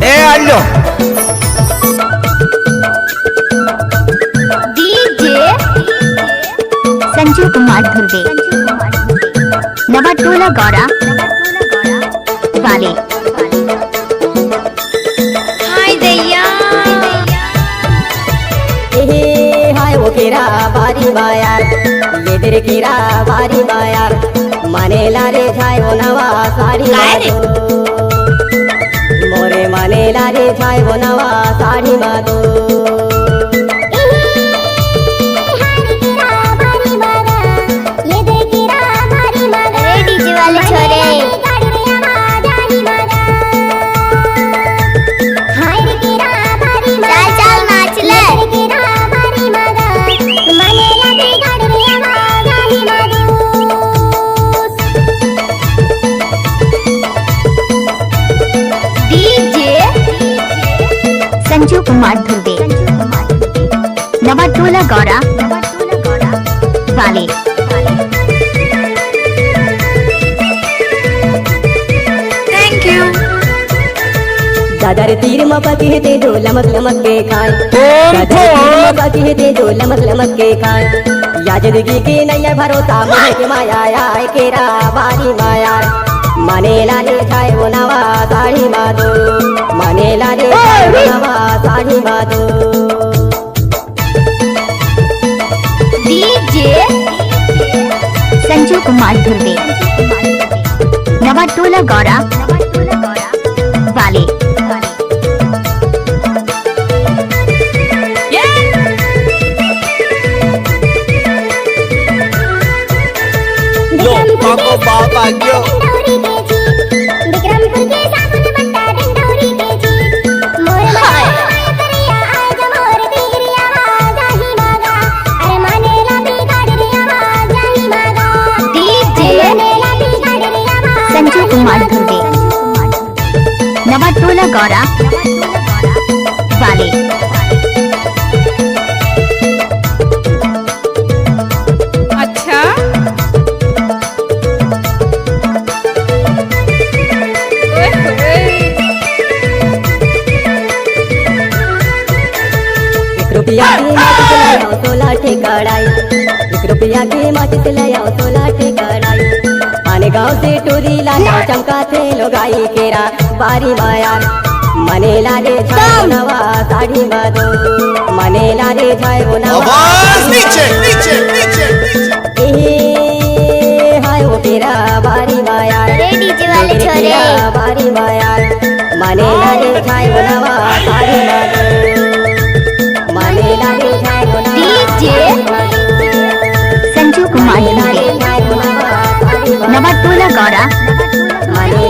ए अल्लो DJ Sanju Kumar Dhurve Nawatola Gaura वाले। हाय दैया हाय वो केरा बारी बायार ये तेरे केरा बारी बायार माने लारे छाय वो नवा साड़ी मादो मोरे माने लारे छाय वो नवा साड़ी मादो डीजे वाले छोरे चल चल नाच ले। डीजे संजू कुमार धुर्वे नवाटोला गौरा वाले। Thank you. दादर तीर मपति है ते जो लमक लमक के खाए दादर तीर मपति है ते जो लमक लमक के खाए या जिंदगी की नैया भरोसा मोह के माया आए केरा बारी माया माने लाले छाए वो नवा साड़ी मादो माने लाले छाए वो नवा साड़ी मादो। डीजे संजू कुमार धुर्वे नवाटोला गौरा वाले। लो पाको बाप आ गयो संजू कुमार धुर्वे नवाटोला गौरा वाले। अच्छा रुपया की माटी से लाया 16 ठेकड़ाई 1 रुपया की माटी से लाया 16 ठेकड़ाई आने गाँव से टूरी लाना चमका थे लोगाई केरा बारी मायार मने लाले छाए नवा साड़ी मादो मने लाले छाए वो नवा आवाज नीचे नीचे नीचे हाय वो केरा बारी मायार डीजे वाले छोरे बारी मायार मने लाले छाए वो नवा साड़ी मादो मने लाले छाए वो नवा डीजे संजू कुमार धुर्वे नवाटोला गौरा वाले।